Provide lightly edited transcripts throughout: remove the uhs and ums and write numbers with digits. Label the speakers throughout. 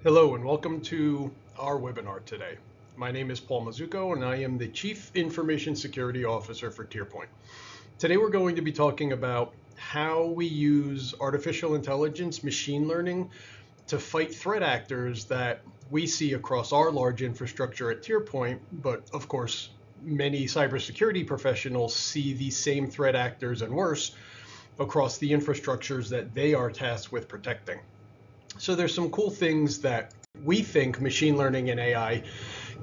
Speaker 1: Hello and welcome to our webinar today. My name is Paul Mazzucco and I am the Chief Information Security Officer for TierPoint. Today we're going to be talking about how we use artificial intelligence, machine learning to fight threat actors that we see across our large infrastructure at TierPoint, but of course many cybersecurity professionals see these same threat actors and worse across the infrastructures that they are tasked with protecting. So there's some cool things that we think machine learning and AI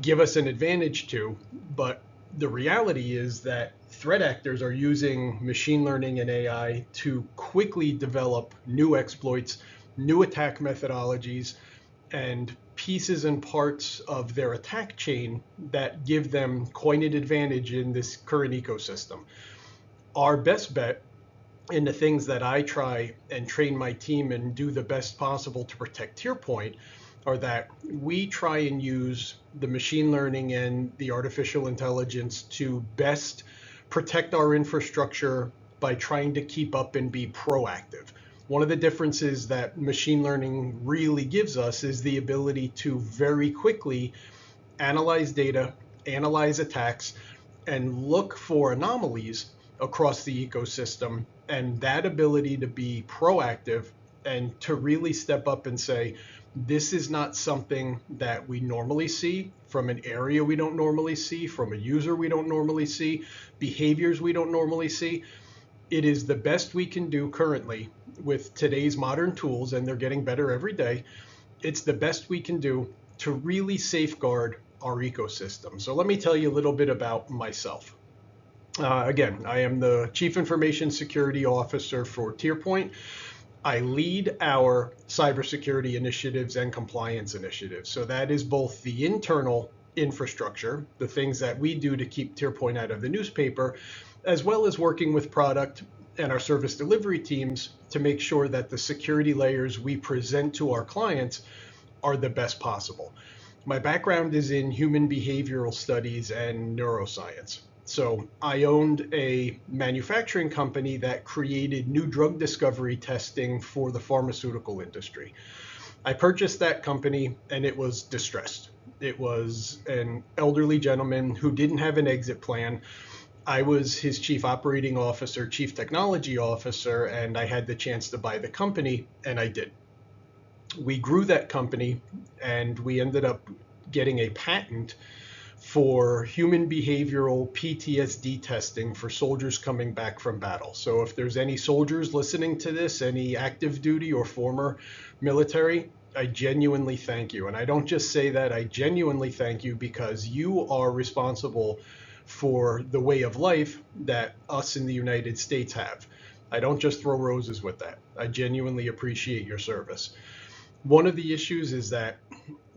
Speaker 1: give us an advantage to, but the reality is that threat actors are using machine learning and AI to quickly develop new exploits, new attack methodologies, and pieces and parts of their attack chain that give them quite an advantage in this current ecosystem. Our best bet, and the things that I try and train my team and do the best possible to protect TierPoint, are that we try and use the machine learning and the artificial intelligence to best protect our infrastructure by trying to keep up and be proactive. One of the differences that machine learning really gives us is the ability to very quickly analyze data, analyze attacks, and look for anomalies across the ecosystem. And that ability to be proactive and to really step up and say, this is not something that we normally see from an area we don't normally see, from a user we don't normally see, behaviors we don't normally see. It is the best we can do currently with today's modern tools, and they're getting better every day. It's the best we can do to really safeguard our ecosystem. So let me tell you a little bit about myself. Again, I am the Chief Information Security Officer for TierPoint. I lead our cybersecurity initiatives and compliance initiatives. So that is both the internal infrastructure, the things that we do to keep TierPoint out of the newspaper, as well as working with product and our service delivery teams to make sure that the security layers we present to our clients are the best possible. My background is in human behavioral studies and neuroscience. So I owned a manufacturing company that created new drug discovery testing for the pharmaceutical industry. I purchased that company and it was distressed. It was an elderly gentleman who didn't have an exit plan. I was his chief operating officer, chief technology officer, and I had the chance to buy the company, and I did. We grew that company and we ended up getting a patent for human behavioral PTSD testing for soldiers coming back from battle. So if there's any soldiers listening to this, any active duty or former military, I genuinely thank you. And I don't just say that, I genuinely thank you because you are responsible for the way of life that us in the United States have. I don't just throw roses with that. I genuinely appreciate your service. One of the issues is that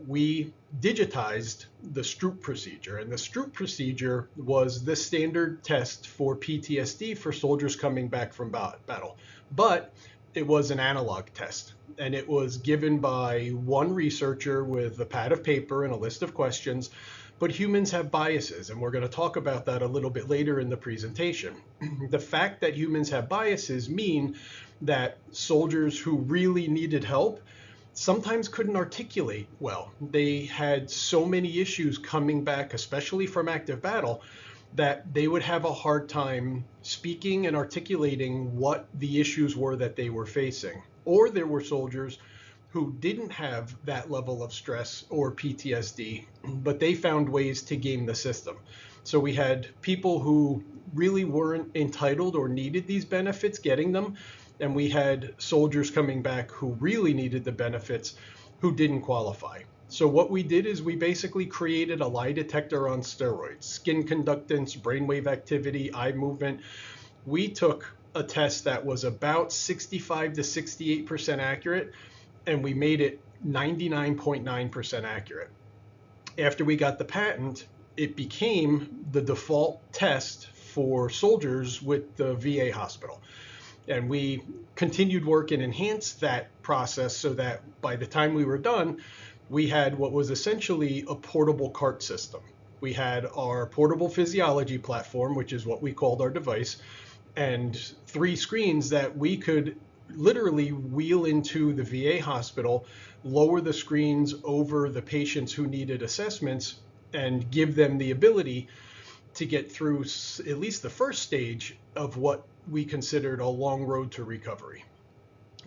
Speaker 1: we digitized the Stroop procedure, and the Stroop procedure was the standard test for PTSD for soldiers coming back from battle. But it was an analog test, and it was given by one researcher with a pad of paper and a list of questions. But humans have biases, and we're going to talk about that a little bit later in the presentation. The fact that humans have biases mean that soldiers who really needed help sometimes couldn't articulate well. They had so many issues coming back, especially from active battle, that they would have a hard time speaking and articulating what the issues were that they were facing. Or there were soldiers who didn't have that level of stress or PTSD, but they found ways to game the system. So we had people who really weren't entitled or needed these benefits getting them, and we had soldiers coming back who really needed the benefits who didn't qualify. So what we did is we basically created a lie detector on steroids: skin conductance, brainwave activity, eye movement. We took a test that was about 65 to 68% accurate, and we made it 99.9% accurate. After we got the patent, it became the default test for soldiers with the VA hospital. And we continued work and enhanced that process so that by the time we were done, we had what was essentially a portable cart system. We had our portable physiology platform, which is what we called our device, and 3 screens that we could literally wheel into the VA hospital lower the screens over the patients who needed assessments and give them the ability to get through at least the first stage of what we considered a long road to recovery.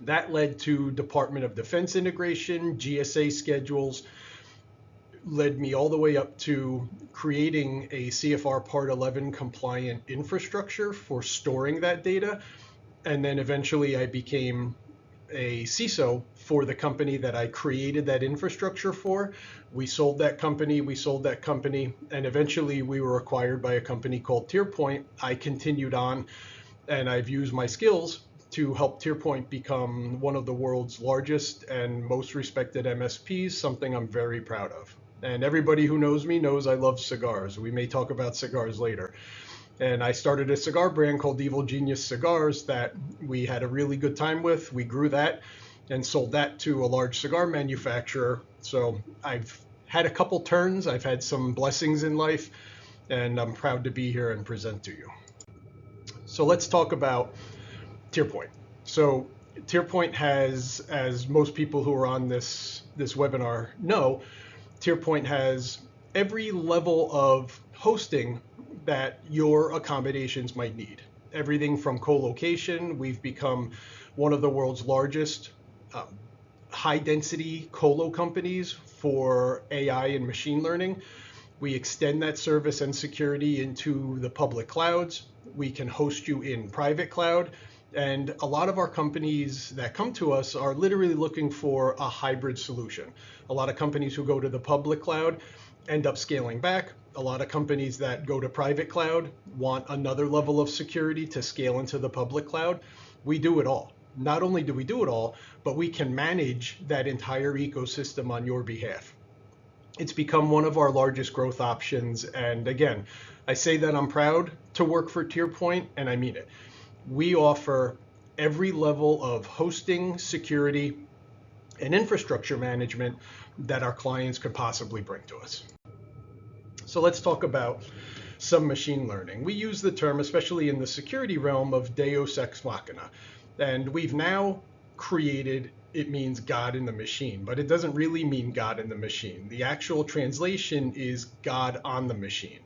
Speaker 1: That led to Department of Defense integration, GSA schedules, led me all the way up to creating a CFR Part 11 compliant infrastructure for storing that data. And then eventually I became a CISO for the company that I created that infrastructure for. We sold that company, and eventually we were acquired by a company called TierPoint. I continued on, and I've used my skills to help TierPoint become one of the world's largest and most respected MSPs, something I'm very proud of. And everybody who knows me knows I love cigars. We may talk about cigars later. And I started a cigar brand called Evil Genius Cigars that we had a really good time with. We grew that and sold that to a large cigar manufacturer. So I've had a couple turns, I've had some blessings in life, and I'm proud to be here and present to you. So let's talk about TierPoint. So TierPoint has, as most people who are on this webinar know, TierPoint has every level of hosting that your accommodations might need. Everything from co-location. We've become one of the world's largest high-density colo companies for AI and machine learning. We extend that service and security into the public clouds. We can host you in private cloud. And a lot of our companies that come to us are literally looking for a hybrid solution. A lot of companies who go to the public cloud end up scaling back. A lot of companies that go to private cloud want another level of security to scale into the public cloud. We do it all. Not only do we do it all, but we can manage that entire ecosystem on your behalf. It's become one of our largest growth options. And again, I say that I'm proud to work for TierPoint, and I mean it. We offer every level of hosting, security, and infrastructure management that our clients could possibly bring to us. So let's talk about some machine learning. We use the term, especially in the security realm, of Deus ex machina. And we've now created, it means God in the machine, but it doesn't really mean God in the machine. The actual translation is God on the machine.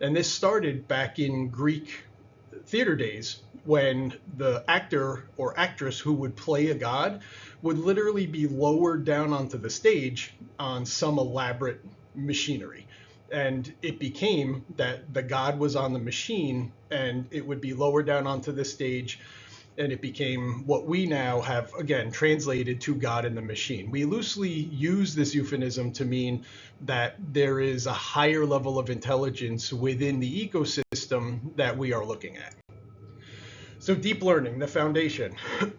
Speaker 1: And this started back in Greek theater days, when the actor or actress who would play a god would literally be lowered down onto the stage on some elaborate machinery. And it became that the god was on the machine and it would be lowered down onto the stage, and it became what we now have, again, translated to God in the machine. We loosely use this euphemism to mean that there is a higher level of intelligence within the ecosystem that we are looking at. So deep learning, the foundation,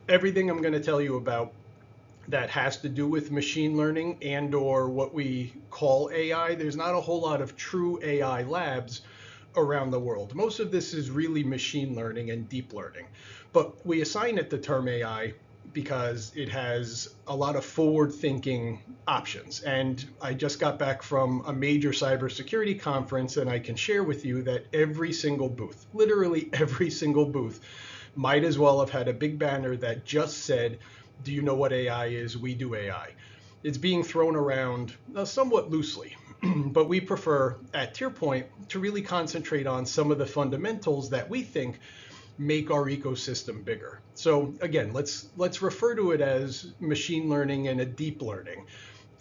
Speaker 1: everything I'm going to tell you about that has to do with machine learning and or what we call AI, there's not a whole lot of true AI labs around the world. Most of this is really machine learning and deep learning, but we assign it the term AI because it has a lot of forward-thinking options. And I just got back from a major cybersecurity conference, and I can share with you that every single booth, literally every single booth, might as well have had a big banner that just said, "Do you know what AI is? We do AI." It's being thrown around somewhat loosely, but we prefer at TierPoint to really concentrate on some of the fundamentals that we think make our ecosystem bigger. So again, let's refer to it as machine learning and a deep learning.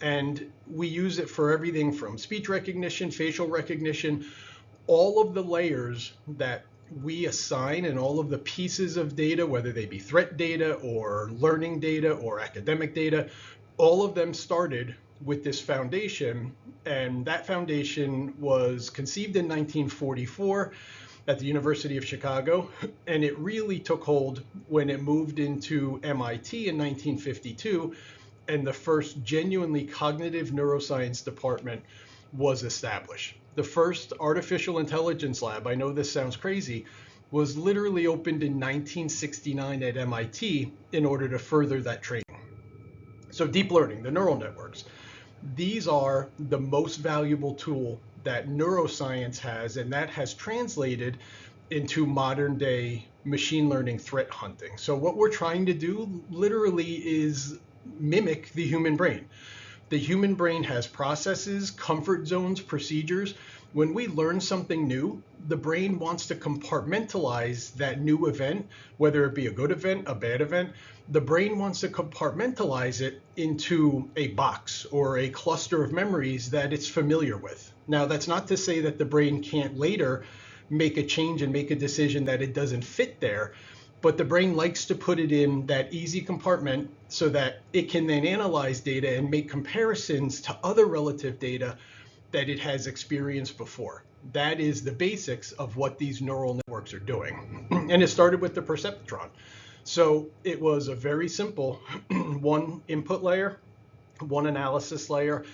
Speaker 1: And we use it for everything from speech recognition, facial recognition, all of the layers that we assign and all of the pieces of data, whether they be threat data or learning data or academic data, all of them started with this foundation. And that foundation was conceived in 1944 at the University of Chicago, and it really took hold when it moved into MIT in 1952, and the first genuinely cognitive neuroscience department was established. The first artificial intelligence lab, I know this sounds crazy, was literally opened in 1969 at MIT in order to further that training. So deep learning, the neural networks, these are the most valuable tool that neuroscience has, and that has translated into modern day machine learning threat hunting. So what we're trying to do literally is mimic the human brain. The human brain has processes, comfort zones, procedures. When we learn something new, the brain wants to compartmentalize that new event, whether it be a good event, a bad event. The brain wants to compartmentalize it into a box or a cluster of memories that it's familiar with. Now, that's not to say that the brain can't later make a change and make a decision that it doesn't fit there, but the brain likes to put it in that easy compartment so that it can then analyze data and make comparisons to other relative data that it has experienced before. That is the basics of what these neural networks are doing. And it started with the perceptron. So it was a very simple one input layer, one analysis layer,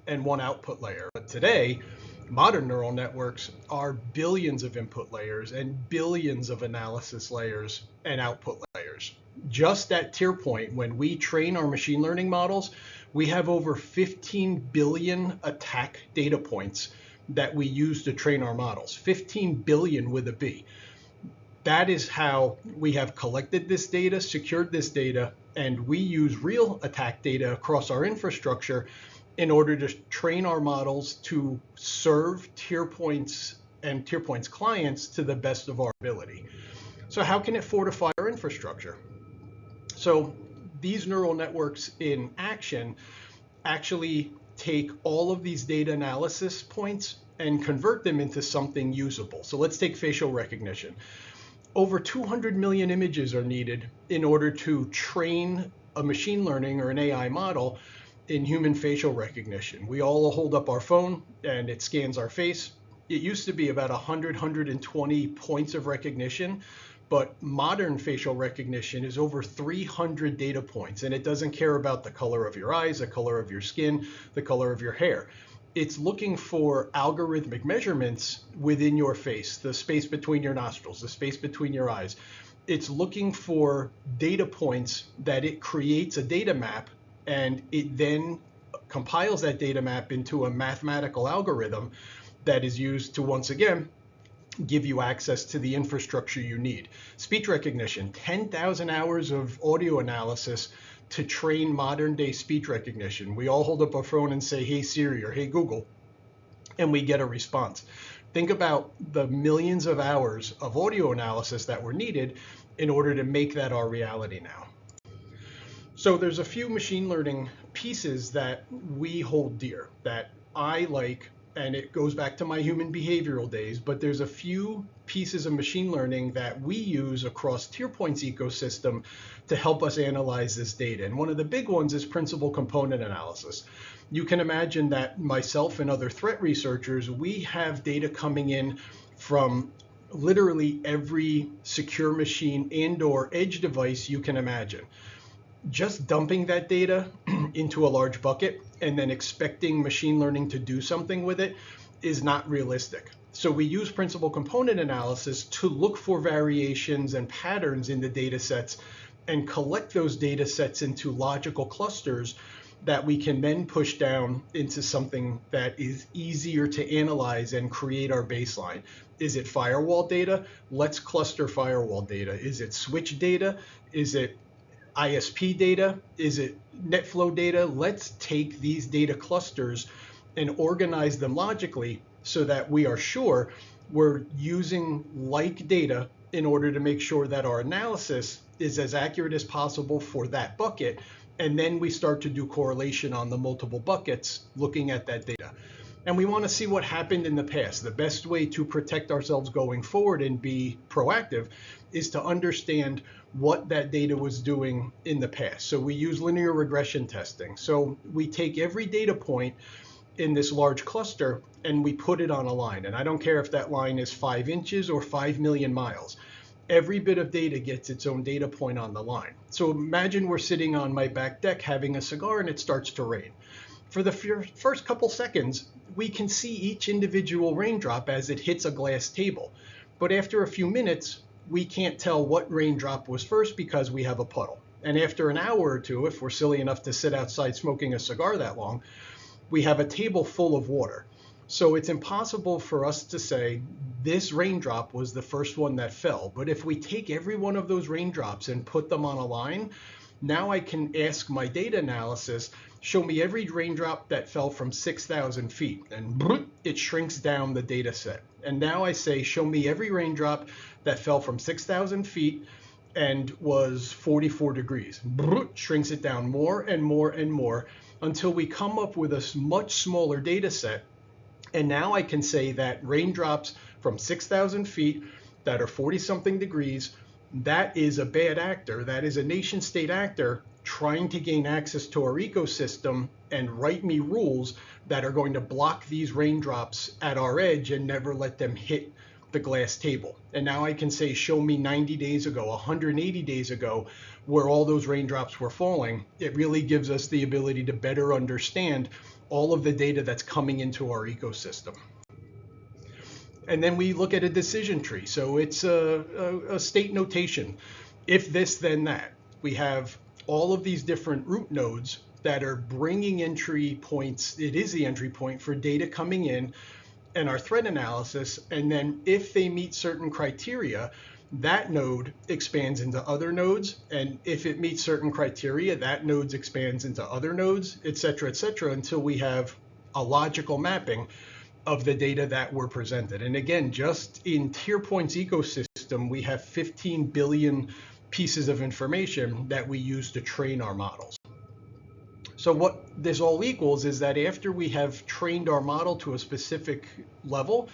Speaker 1: and one output layer. But today, modern neural networks are billions of input layers and billions of analysis layers and output layers. Just at TierPoint, when we train our machine learning models, we have over 15 billion attack data points that we use to train our models. 15 billion with a B. That is how we have collected this data, secured this data, and we use real attack data across our infrastructure in order to train our models to serve TierPoint's and TierPoint's clients to the best of our ability. So how can it fortify our infrastructure? So these neural networks in action actually take all of these data analysis points and convert them into something usable. So let's take facial recognition. Over 200 million images are needed in order to train a machine learning or an AI model in human facial recognition. We all hold up our phone and it scans our face. It used to be about 120 points of recognition, but modern facial recognition is over 300 data points, and it doesn't care about the color of your eyes, the color of your skin, the color of your hair. It's looking for algorithmic measurements within your face, the space between your nostrils, the space between your eyes. It's looking for data points that it creates a data map, and it then compiles that data map into a mathematical algorithm that is used to, once again, give you access to the infrastructure you need. Speech recognition, 10,000 hours of audio analysis to train modern day speech recognition. We all hold up our phone and say, "Hey Siri" or "Hey Google," and we get a response. Think about the millions of hours of audio analysis that were needed in order to make that our reality now. So there's a few machine learning pieces that we hold dear, that I like, and it goes back to my human behavioral days, but there's a few pieces of machine learning that we use across TierPoint's ecosystem to help us analyze this data. And one of the big ones is principal component analysis. You can imagine that myself and other threat researchers, we have data coming in from literally every secure machine and/or edge device you can imagine. Just dumping that data into a large bucket and then expecting machine learning to do something with it is not realistic. So we use principal component analysis to look for variations and patterns in the data sets and collect those data sets into logical clusters that we can then push down into something that is easier to analyze and create our baseline. Is it firewall data? Let's cluster firewall data. Is it switch data? Is it ISP data? Is it NetFlow data? Let's take these data clusters and organize them logically so that we are sure we're using like data in order to make sure that our analysis is as accurate as possible for that bucket. And then we start to do correlation on the multiple buckets looking at that data. And we want to see what happened in the past. The best way to protect ourselves going forward and be proactive is to understand what that data was doing in the past. So we use linear regression testing. So we take every data point in this large cluster and we put it on a line. And I don't care if that line is 5 inches or 5 million miles. Every bit of data gets its own data point on the line. So imagine we're sitting on my back deck having a cigar and it starts to rain. For the first couple seconds, we can see each individual raindrop as it hits a glass table. But after a few minutes, we can't tell what raindrop was first because we have a puddle. And after an hour or two, if we're silly enough to sit outside smoking a cigar that long, we have a table full of water. So it's impossible for us to say this raindrop was the first one that fell. But if we take every one of those raindrops and put them on a line, Now I can ask my data analysis, show me every raindrop that fell from 6,000 feet, and it shrinks down the data set. And now I say, show me every raindrop that fell from 6,000 feet and was 44 degrees. Shrinks it down more and more and more until we come up with a much smaller data set. And now I can say that raindrops from 6,000 feet that are 40 something degrees, that is a bad actor. That is a nation state actor trying to gain access to our ecosystem and write me rules that are going to block these raindrops at our edge and never let them hit the glass table. And now I can say, show me 90 days ago, 180 days ago, where all those raindrops were falling. It really gives us the ability to better understand all of the data that's coming into our ecosystem. And then we look at a decision tree. So it's a state notation. If this, then that. We have all of these different root nodes that are bringing entry points. It is the entry point for data coming in and our threat analysis. And then if they meet certain criteria, that node expands into other nodes. And if it meets certain criteria, that node expands into other nodes, et cetera, until we have a logical mapping of the data that were presented. And again, just in TierPoint's ecosystem, we have 15 billion pieces of information that we use to train our models. So what this all equals is that after we have trained our model to a specific level,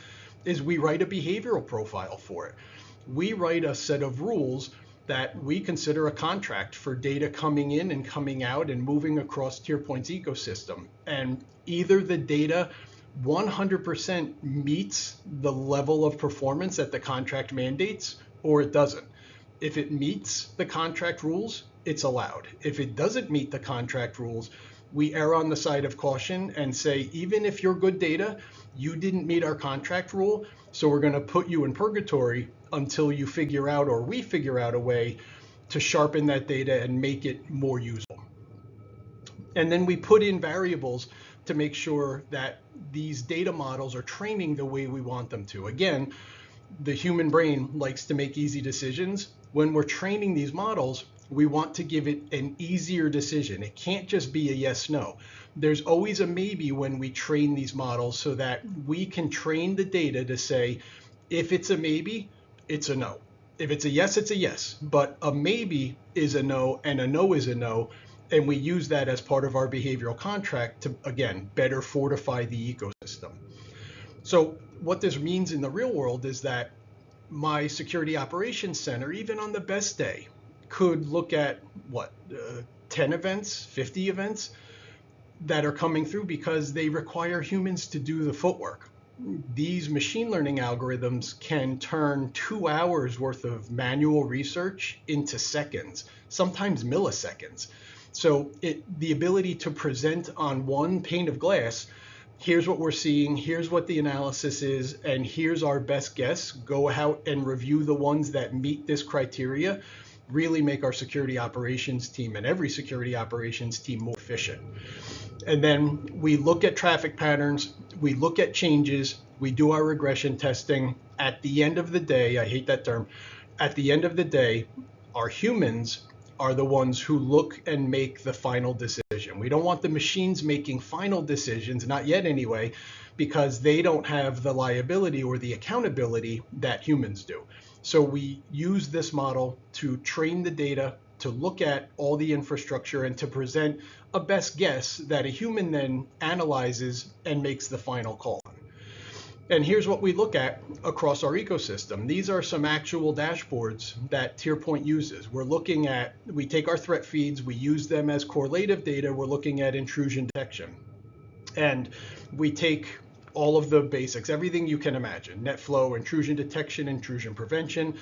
Speaker 1: is we write a behavioral profile for it. We write a set of rules that we consider a contract for data coming in and coming out and moving across TierPoint's ecosystem. And either the data 100% meets the level of performance that the contract mandates, or it doesn't. If it meets the contract rules, it's allowed. If it doesn't meet the contract rules, we err on the side of caution and say, even if you're good data, you didn't meet our contract rule, so we're going to put you in purgatory until you figure out, or we figure out, a way to sharpen that data and make it more usable. And then we put in variables to make sure that these data models are training the way we want them to. Again, the human brain likes to make easy decisions. When we're training these models, we want to give it an easier decision. It can't just be a yes, no. There's always a maybe when we train these models, so that we can train the data to say, if it's a maybe, it's a no. If it's a yes, it's a yes. But a maybe is a no and a no is a no. And we use that as part of our behavioral contract to, again, better fortify the ecosystem. So what this means in the real world is that my security operations center, even on the best day, could look at 10 events, 50 events that are coming through because they require humans to do the footwork. These machine learning algorithms can turn 2 hours worth of manual research into seconds, sometimes milliseconds. So the ability to present on one pane of glass, here's what we're seeing, here's what the analysis is, and here's our best guess. Go out and review the ones that meet this criteria, really make our security operations team and every security operations team more efficient. And then we look at traffic patterns, we look at changes, we do our regression testing. At the end of the day, I hate that term, at the end of the day, our humans are the ones who look and make the final decision. We don't want the machines making final decisions, not yet anyway, because they don't have the liability or the accountability that humans do. So we use this model to train the data, to look at all the infrastructure, and to present a best guess that a human then analyzes and makes the final call on. And here's what we look at across our ecosystem. These are some actual dashboards that TierPoint uses. We take our threat feeds, we use them as correlative data. We're looking at intrusion detection. And we take all of the basics, everything you can imagine, net flow, intrusion detection, intrusion prevention,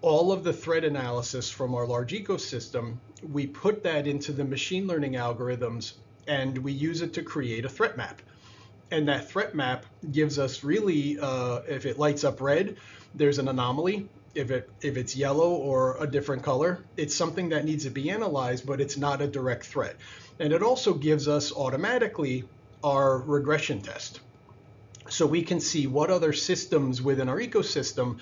Speaker 1: all of the threat analysis from our large ecosystem. We put that into the machine learning algorithms, and we use it to create a threat map. And that threat map gives us really, if it lights up red, there's an anomaly. If it's yellow or a different color, it's something that needs to be analyzed, but it's not a direct threat. And it also gives us automatically our regression test. So we can see what other systems within our ecosystem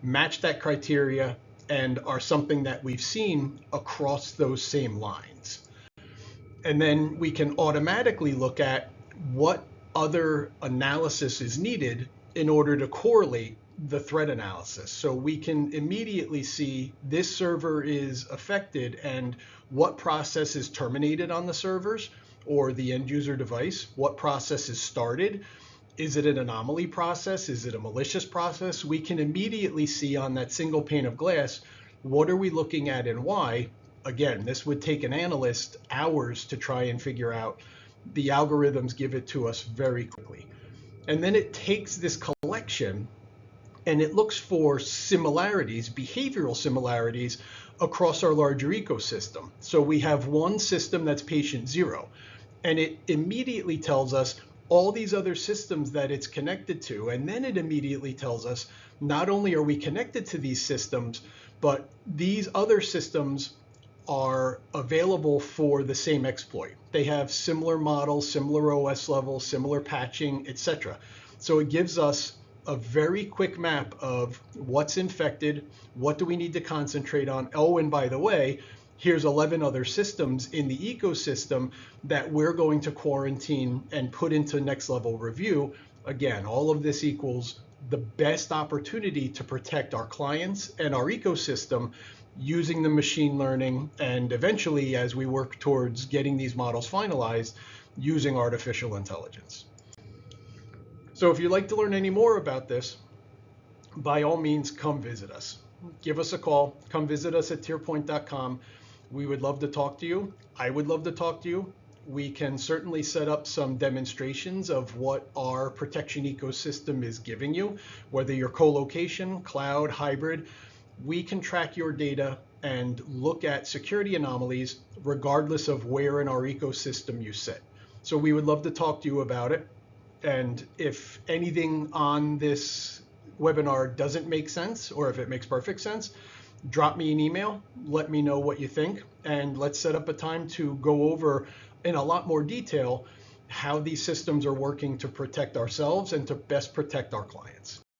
Speaker 1: match that criteria and are something that we've seen across those same lines. And then we can automatically look at what other analysis is needed in order to correlate the threat analysis. So we can immediately see this server is affected and what process is terminated on the servers or the end user device, what process is started. Is it an anomaly process? Is it a malicious process? We can immediately see on that single pane of glass, what are we looking at and why? Again, this would take an analyst hours to try and figure out. The algorithms give it to us very quickly. And then it takes this collection and it looks for similarities, behavioral similarities across our larger ecosystem. So we have one system that's patient zero, and it immediately tells us all these other systems that it's connected to. And then it immediately tells us not only are we connected to these systems, but these other systems are available for the same exploit. They have similar models, similar OS levels, similar patching, etc. So it gives us a very quick map of what's infected, what do we need to concentrate on. Oh, and by the way, here's 11 other systems in the ecosystem that we're going to quarantine and put into next level review. Again, all of this equals the best opportunity to protect our clients and our ecosystem using the machine learning, and eventually, as we work towards getting these models finalized, using artificial intelligence. So if you'd like to learn any more about this, by all means, come visit us. Give us a call. Come visit us at TierPoint.com. We would love to talk to you. I would love to talk to you. We can certainly set up some demonstrations of what our protection ecosystem is giving you, whether you're co-location, cloud, hybrid. We can track your data and look at security anomalies regardless of where in our ecosystem you sit. So we would love to talk to you about it. And if anything on this webinar doesn't make sense, or if it makes perfect sense, drop me an email, let me know what you think, and let's set up a time to go over in a lot more detail how these systems are working to protect ourselves and to best protect our clients.